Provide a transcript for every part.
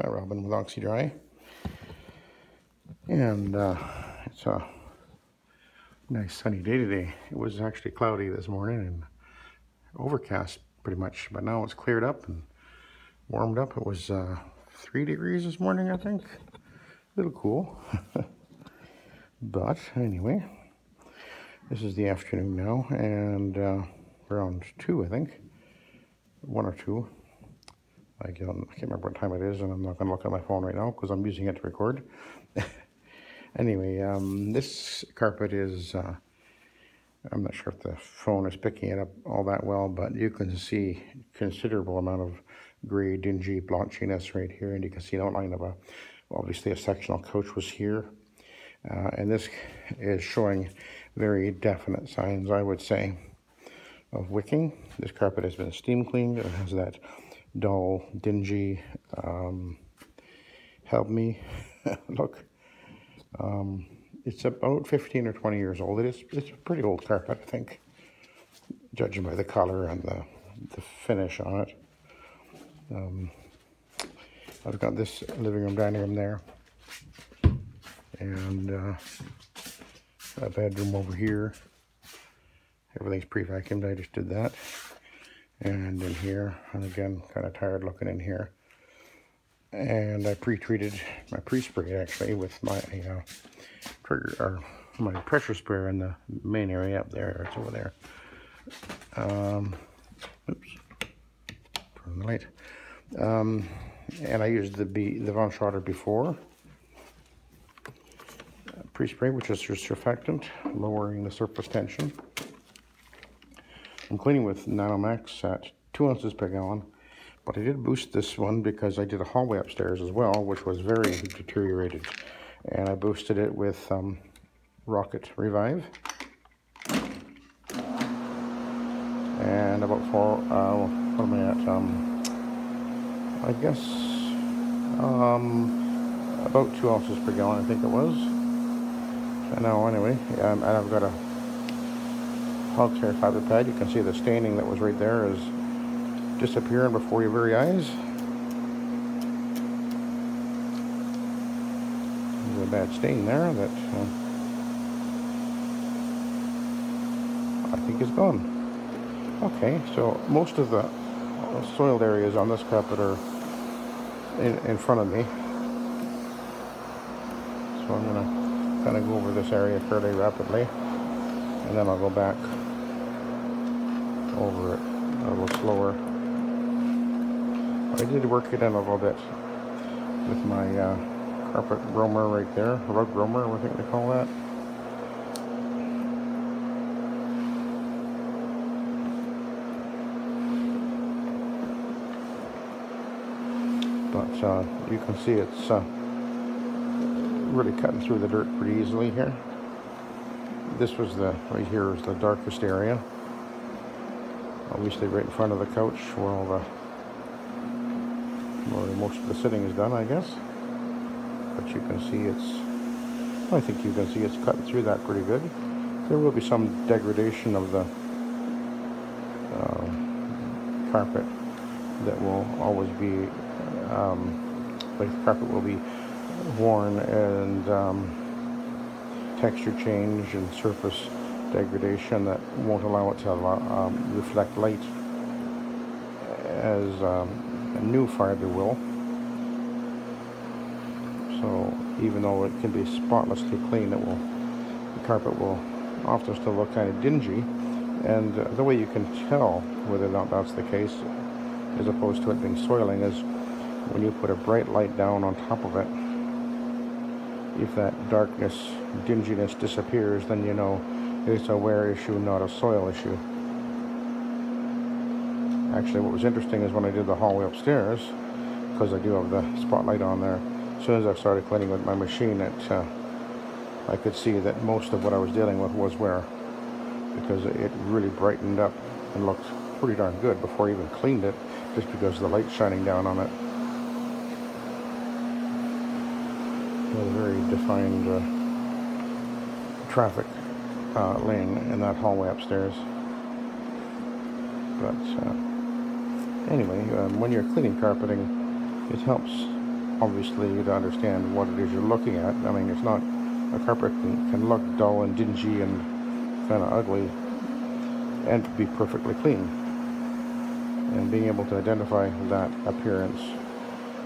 Hi, Robin with Oxy-Dry. And it's a nice sunny day today. It was actually cloudy this morning and overcast pretty much, but now it's cleared up and warmed up. It was 3 degrees this morning, I think. A little cool. But anyway, this is the afternoon now, and around 2, I think. 1 or 2. I can't remember what time it is, and I'm not going to look at my phone right now because I'm using it to record. Anyway, this carpet is, I'm not sure if the phone is picking it up all that well, but you can see considerable amount of gray, dingy blotchiness right here, and you can see an outline of obviously a sectional couch was here. And this is showing very definite signs, I would say, of wicking. This carpet has been steam cleaned. It has that dull, dingy, help me look. It's about 15 or 20 years old. It's a pretty old carpet, I think, judging by the color and the finish on it. I've got this living room, dining room there, and a bedroom over here. Everything's pre-vacuumed. I just did that. And in here, and again, kind of tired looking in here. And I pre-treated my pre-spray actually with my trigger, or my pressure sprayer in the main area up there. It's over there. Oops, turn the light. And I used the Von Schroeder before pre-spray, which is your surfactant, lowering the surface tension. I'm cleaning with Nanomax at 2 ounces per gallon, but I did boost this one because I did a hallway upstairs as well, which was very deteriorated, and I boosted it with Rocket Revive. And about what am I at? I guess about 2 ounces per gallon, I think it was. I know, anyway, and I've got a Oxy-Dry fiber pad. You can see the staining that was right there is disappearing before your very eyes. There's a bad stain there that I think is gone. Okay, so most of the soiled areas on this carpet are in front of me. So I'm going to kind of go over this area fairly rapidly, and then I'll go back over it a little slower. I did work it in a little bit with my carpet roamer right there, rug roamer, I think they call that. But you can see it's really cutting through the dirt pretty easily here. This was right here is the darkest area. Obviously right in front of the couch where most of the sitting is done, I guess. But you can see I think you can see it's cutting through that pretty good. There will be some degradation of the carpet that will always be, like the carpet will be worn, and texture change and surface degradation that won't allow it to reflect light as a new fiber will. So even though it can be spotlessly clean, the carpet will often still look kind of dingy. And the way you can tell whether or not that's the case, as opposed to it being soiling, is when you put a bright light down on top of it. If that darkness, dinginess disappears, then you know it's a wear issue, not a soil issue. Actually, what was interesting is when I did the hallway upstairs, because I do have the spotlight on there, as soon as I started cleaning with my machine, I could see that most of what I was dealing with was wear, because it really brightened up and looked pretty darn good before I even cleaned it, just because of the light shining down on it. A very defined traffic lane in that hallway upstairs. But anyway, when you're cleaning carpeting, it helps obviously to understand what it is you're looking at. I mean, it's not, a carpet can look dull and dingy and kind of ugly and be perfectly clean. And being able to identify that appearance,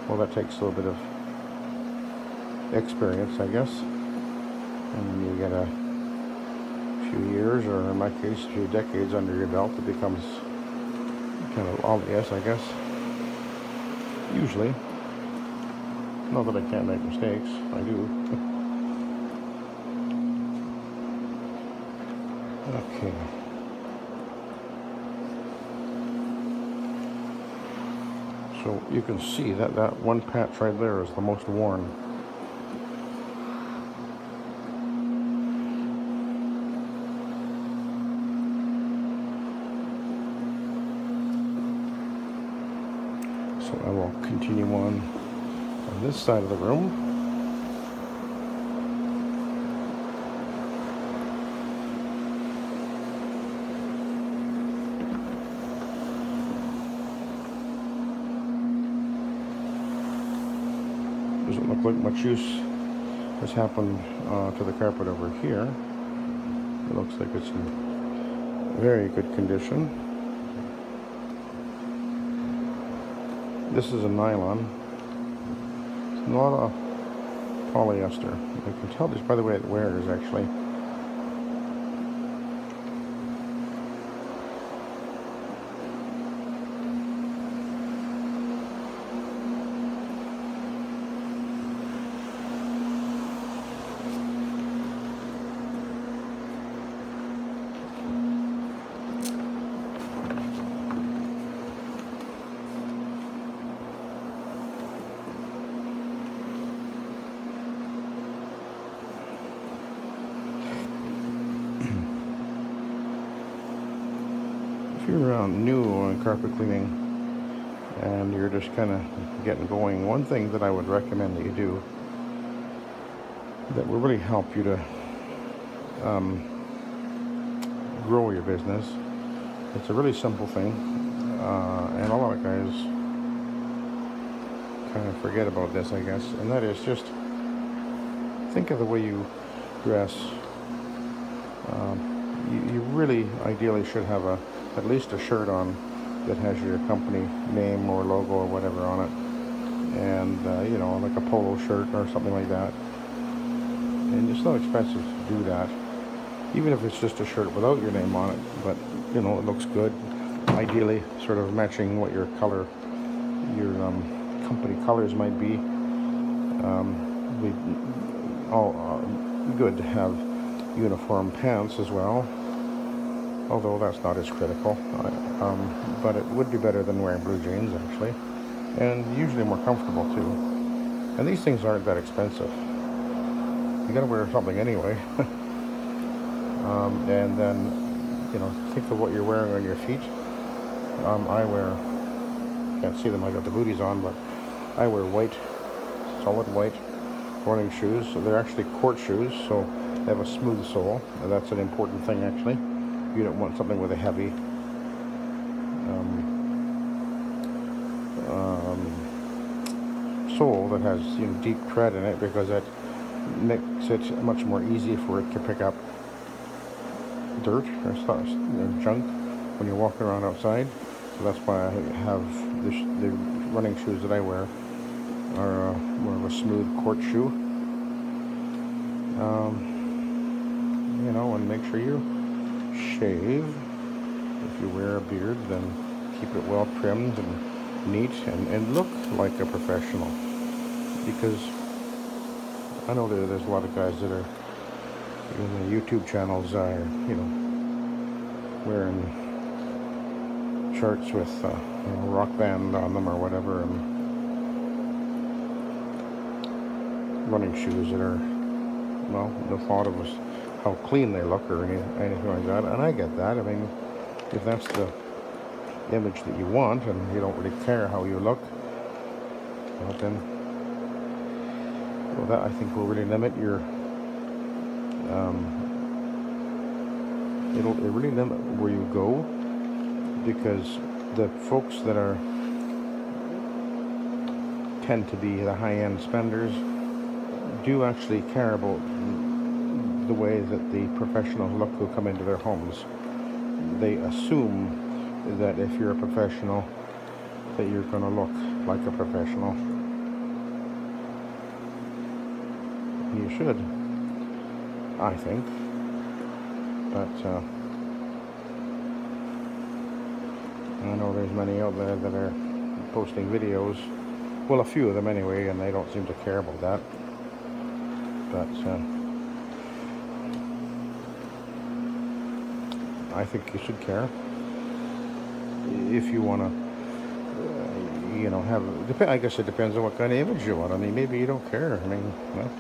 well, that takes a little bit of experience, I guess. And when you get a few years, or in my case, a few decades under your belt, it becomes kind of obvious, I guess. Usually. Not that I can't make mistakes, I do. Okay. So you can see that that one patch right there is the most worn. So I will continue on this side of the room. Doesn't look like much use has happened to the carpet over here. It looks like it's in very good condition. This is a nylon. It's not a polyester. You can tell just by the way it wears, actually. If you're new on carpet cleaning and you're just kind of getting going, one thing that I would recommend that you do that will really help you to grow your business, it's a really simple thing, and a lot of guys kind of forget about this, I guess, and that is just think of the way you dress. You really ideally should have at least a shirt on that has your company name or logo or whatever on it, and you know, like a polo shirt or something like that. And it's not expensive to do that, even if it's just a shirt without your name on it, but you know, it looks good. Ideally sort of matching what your color, your company colors might be. Good to have uniform pants as well, although that's not as critical, but it would be better than wearing blue jeans, actually, and usually more comfortable too. And these things aren't that expensive. You gotta wear something anyway. And then, you know, think of what you're wearing on your feet. I wear, can't see them, I got the booties on, but I wear white, solid white running shoes. So they're actually court shoes, so they have a smooth sole, and that's an important thing, actually. You don't want something with a heavy sole that has, you know, deep tread in it, because that makes it much more easy for it to pick up dirt or stuff, you know, junk when you're walking around outside. So that's why I have the running shoes that I wear are more of a smooth court shoe. You know, and make sure you shave. If you wear a beard, then keep it well trimmed and neat, and look like a professional, because I know there's a lot of guys that are in the YouTube channels are, you know, wearing shirts with you know, rock band on them or whatever, and running shoes that are, well, the thought of us how clean they look or anything like that. And I get that. I mean, if that's the image that you want and you don't really care how you look, well, then, well, that I think will really limit your it'll really limit where you go, because the folks that are tend to be the high-end spenders do actually care about the way that the professionals look who come into their homes. They assume that if you're a professional, that you're going to look like a professional. You should, I think. But I know there's many out there that are posting videos, well, a few of them anyway, and they don't seem to care about that. But I think you should care if you want to, you know, have. I guess it depends on what kind of image you want. I mean, maybe you don't care. I mean, well,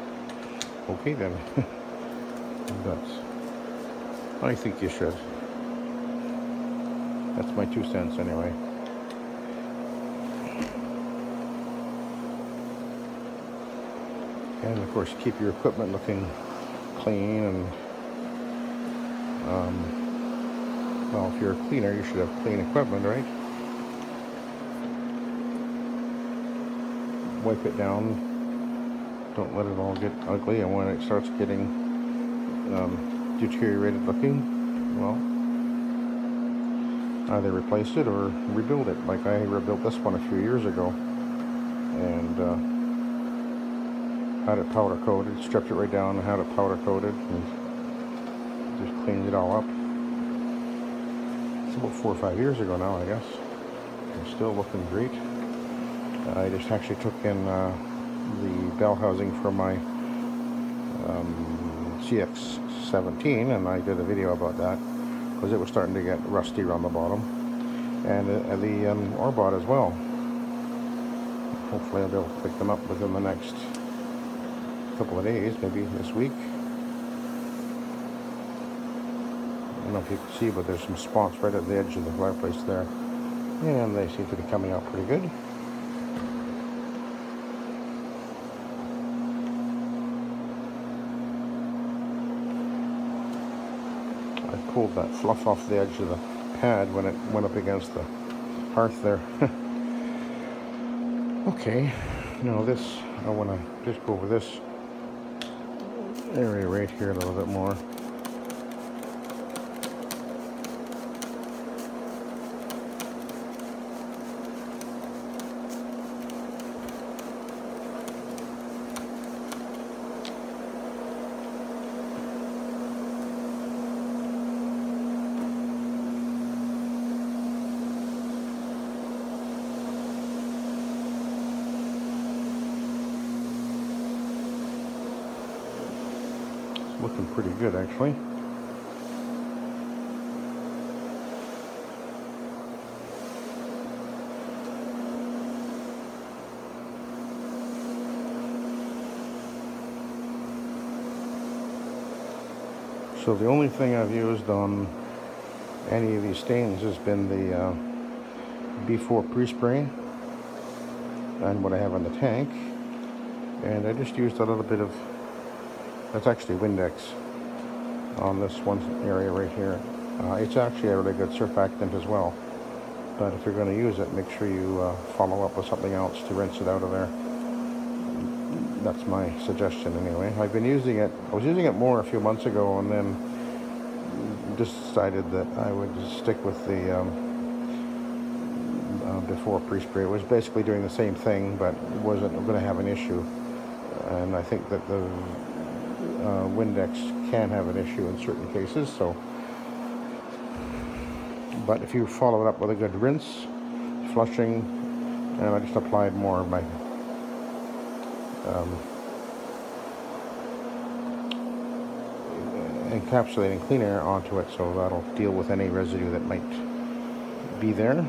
okay then. But I think you should. That's my 2 cents anyway. And of course, keep your equipment looking clean. And well, if you're a cleaner, you should have clean equipment, right? Wipe it down. Don't let it all get ugly. And when it starts getting deteriorated looking, well, either replace it or rebuild it. Like I rebuilt this one a few years ago, and had it powder coated, stripped it right down and had it powder coated, and just cleaned it all up. It's about 4 or 5 years ago now, I guess. It's still looking great. I just actually took in the bell housing for my CX-17, and I did a video about that because it was starting to get rusty around the bottom, and the Orbot as well. Hopefully I'll be able to pick them up within the next couple of days, maybe this week. I don't know if you can see, but there's some spots right at the edge of the fireplace there, and they seem to be coming out pretty good. I pulled that fluff off the edge of the pad when it went up against the hearth there. Okay, now this, I want to just go over this area right here a little bit more. Looking pretty good, actually. So the only thing I've used on any of these stains has been the B4 pre-spray and what I have in the tank, and I just used a little bit of, that's actually Windex on this one area right here. It's actually a really good surfactant as well, but if you're going to use it, make sure you follow up with something else to rinse it out of there. That's my suggestion anyway. I've been using it, I was using it more a few months ago, and then decided that I would stick with the before pre-spray. It was basically doing the same thing, but wasn't going to have an issue. And I think that the Windex can have an issue in certain cases. So, but if you follow it up with a good rinse, flushing, and I just applied more of my encapsulating clean air onto it, so that'll deal with any residue that might be there.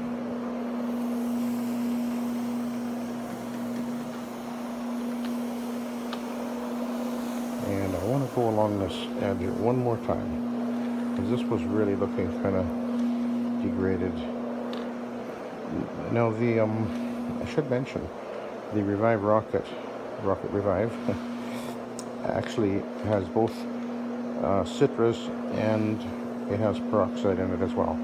And I want to go along this edge one more time, because this was really looking kind of degraded. Now the I should mention the Revive Rocket Revive actually has both citrus and it has peroxide in it as well.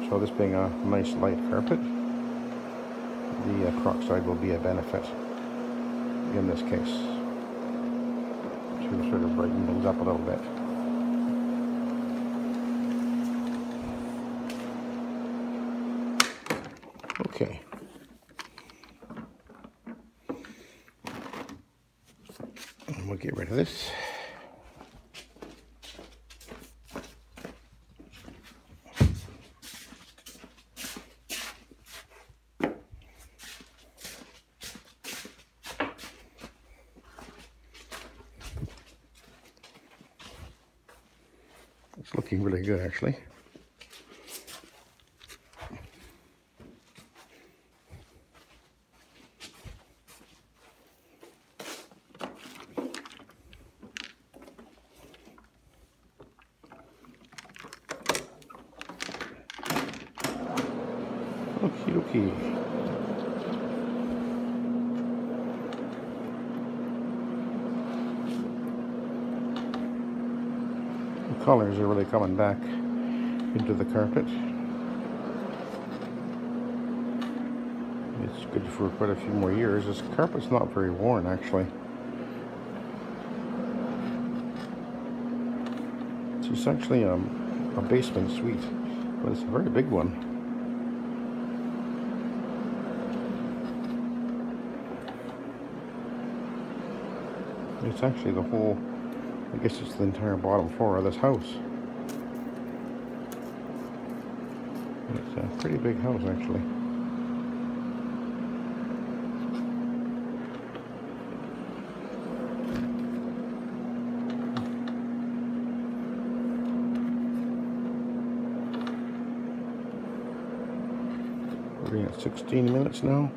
So this being a nice light carpet, the peroxide will be a benefit in this case to sort of brighten things up a little bit. Okay. And we'll get rid of this. It's looking really good, actually. Okie dokie. The colors are really coming back into the carpet. It's good for quite a few more years. This carpet's not very worn, actually. It's actually a basement suite, but it's a very big one. It's actually the whole, I guess it's the entire bottom floor of this house. It's a pretty big house, actually. We're at 16 minutes now.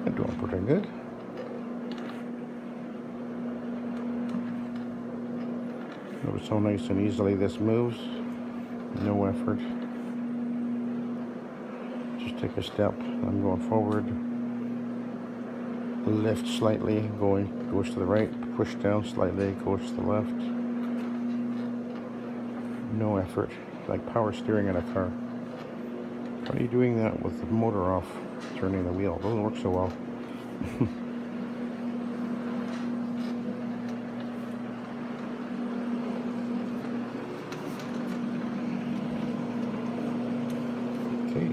I'm doing pretty good. Notice how nice and easily this moves. No effort. Just take a step. I'm going forward. Lift slightly, goes to the right. Push down slightly, goes to the left. No effort. Like power steering in a car. How are you doing that with the motor off, turning the wheel? It doesn't work so well. Okay.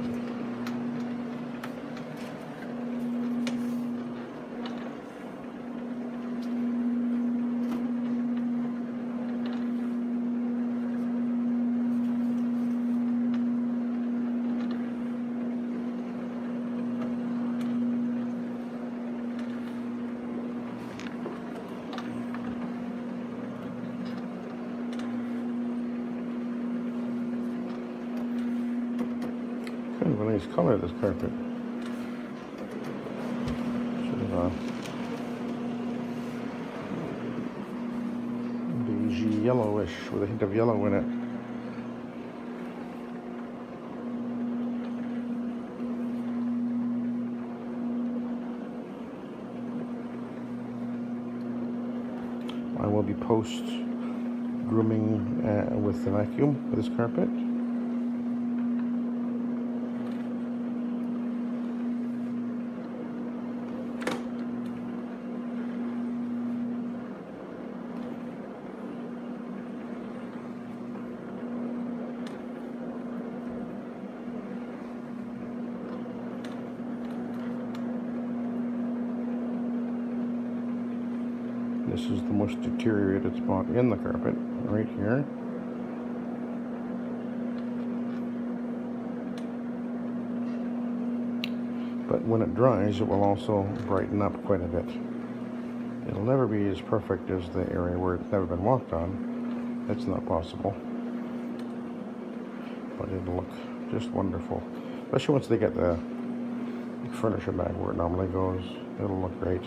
Kind of a nice color, this carpet. Sort of a beige yellowish with a hint of yellow in it. I will be post grooming with the vacuum for this carpet. This is the most deteriorated spot in the carpet, right here. But when it dries, it will also brighten up quite a bit. It'll never be as perfect as the area where it's never been walked on. That's not possible. But it'll look just wonderful. Especially once they get the furniture back where it normally goes. It'll look great.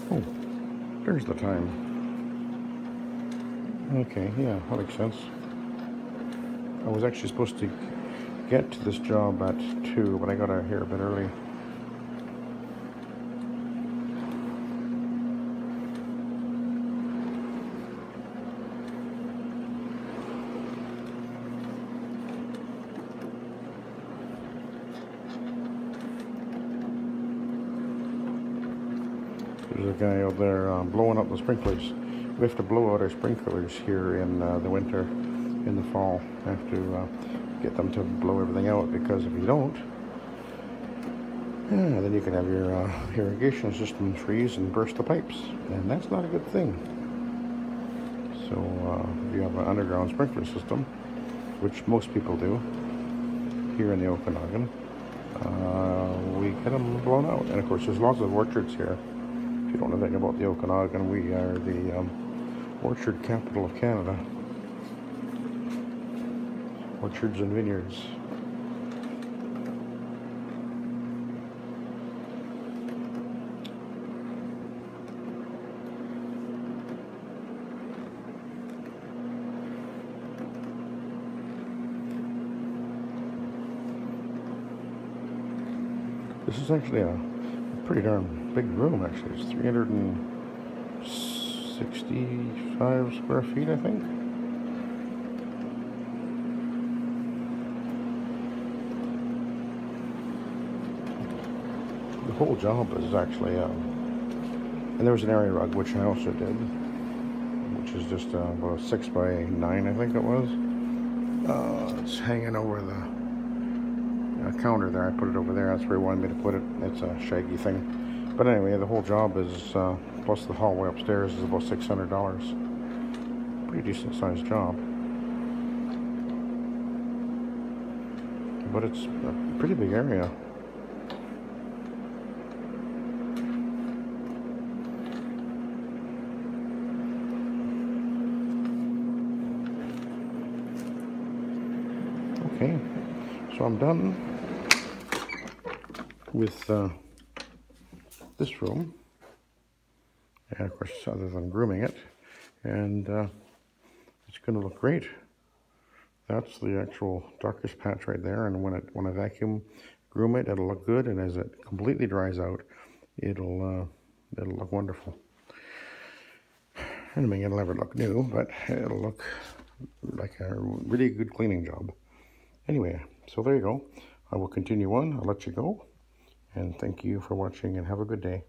Oh, there's the time. Okay, yeah, that makes sense. I was actually supposed to get to this job at 2, but I got out here a bit early. There's a guy out there blowing up the sprinklers. We have to blow out our sprinklers here in the winter. In the fall, I have to get them to blow everything out, because if you don't, yeah, then you can have your irrigation system freeze and burst the pipes, and that's not a good thing. So if you have an underground sprinkler system, which most people do here in the Okanagan, we get them blown out. And of course, there's lots of orchards here. If you don't know anything about the Okanagan, we are the orchard capital of Canada. Orchards and vineyards. This is actually a pretty darn big room, actually. It's 365 square feet, I think. The whole job is actually, and there was an area rug, which I also did, which is just about a 6 by 9, I think it was. It's hanging over the counter there. I put it over there. That's where he wanted me to put it. It's a shaggy thing. But anyway, the whole job is, plus the hallway upstairs, is about $600. Pretty decent sized job. But it's a pretty big area. Okay, so I'm done with this room, and of course, other than grooming it, and it's going to look great. That's the actual darkest patch right there, and when I vacuum groom it, it'll look good, and as it completely dries out, it'll look wonderful. I don't mean it'll never look new, but it'll look like a really good cleaning job. Anyway, so there you go. I will continue on. I'll let you go. And thank you for watching, and have a good day.